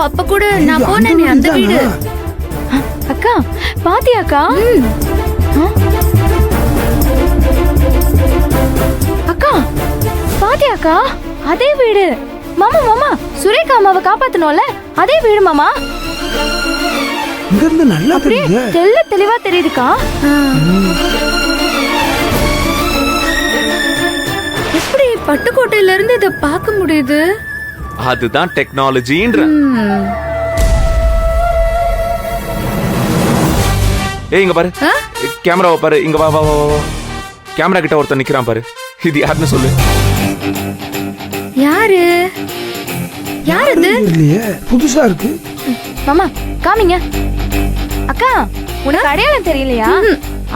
அப்ப கூட நான் போனேனே அந்த வீடு. அக்கா பாத்தியாக்கா? அக்கா பாத்தியாக்கா? அதே வீடு மாமா. மாமா சுரேகா அம்மாவை காப்பாத்தணும்ல, அதே வீடு மாமா. இங்க இருந்து நல்லா தெரியுது. தெளிவா தெரியுதுக்கா. எப்படி பட்டுக்கோட்டையில இருந்து இத பார்க்க முடியுது? அதுதான் டெக்னாலஜின்ற. ஏய் இங்க பாரு, கேமராவை பாரு. இங்க வா வா வா வா. கேமரா கிட்ட ஒருத்தன் நிக்கிறான் பாரு. இது யாருன்னு சொல்லு. யாரு? யார் இது? இல்லையே, புதுசா இருக்கு. மாமா காமிங்க. அக்கா உனக்கு அடையாளம் தெரியலையா?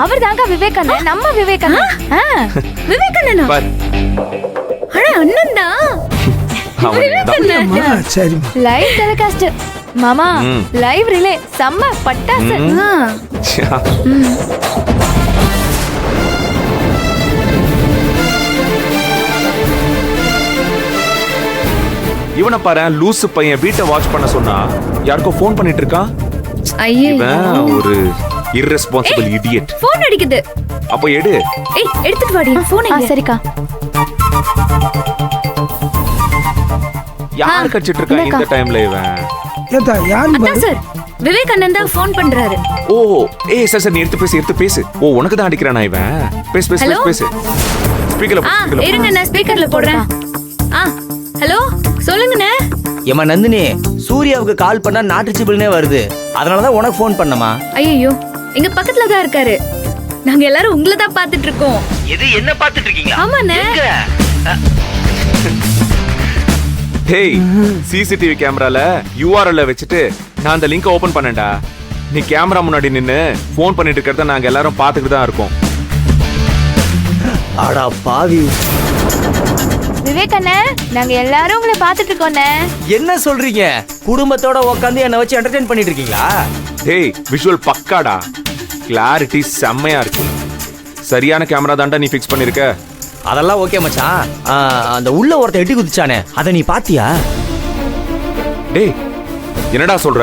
அவர் தாங்க விவேகானந்தன், நம்ம விவேகானந்தன். விவேகானந்தா? பாரு. அட அண்ணன் தான். அம்மா, சரிம்மா. லைவ் டெலிகாஸ்ட் மாமா. லைவ் ரிலே செம்ம பட்டாசு. இவனை பாரு, லூசு பையன் வீட்டை வாட்ச் பண்ண சொன்னா யாருக்கோ ஃபோன் பண்ணிட்டு இருக்கான். ஐயே, இவன் ஒரு irresponsible idiot. போன் அடிக்குது. அப்ப எடு. ஏய் எடுத்துட்டு வாடி போன். சரிக்கா. யார் கச்சிட்டு இருக்கா இந்த டைம்ல இவன்? ஏத்தா யாரு அதான் சார், விவேகானந்தா போன் பண்றாரு. ஓ ஏய் சார் நீ எடுத்து பேசு. ஓ உனக்கு தான் அடிக்கிறானா இவன்? பேசு. ஸ்பீக்கர்ல இருங்க, நான் ஸ்பீக்கர்ல போடுறேன். ஹலோ சொல்லுங்கண்ணே. ஏமா நந்தினி, சூர்யாவுக்கு கால் பண்ணா நாட் ரீச்சபிள்னே வருது. அதனாலதான் உனக்கு ஃபோன் பண்ணமா. ஐயோ எங்க பக்கத்துல தான் இருக்காரு. நாங்க எல்லாரும் உங்களை தான் பாத்துட்டு இருக்கோம். எது என்ன பாத்துட்டு இருக்கீங்க? ஆமாண்ணே. டேய் சிசிடிவி கேமரால URL வச்சுட்டு நான் அந்த லிங்கை ஓபன் பண்ணேன்டா. நீ கேமரா முன்னாடி நின்னு ஃபோன் பண்ணிட்டு இருக்கறத நாங்க எல்லாரும் பாத்துக்கிட்டு தான் இருக்கோம். அடா பாவி. விவேகானே நாங்க எல்லாரும் உங்களை பாத்துட்டு இருக்கோண்ணே. என்ன சொல்றீங்க? குடும்பத்தோட உட்காந்து என்ன வச்சு என்டர்டெயின் பண்ணிட்டு இருக்கீங்களா? டேய் விஷுவல் பக்காடா. கிளாரிட்டி செம்மையா இருக்கு. சரியான கேமரா தான்டா நீ ஃபிக்ஸ் பண்ணிருக்க. அதெல்லாம் ஓகே மச்சான். அந்த உள்ள ஒருத்த எட்டி குதிச்சானே, அத நீ பாத்தியா? டேய் என்னடா சொல்ற?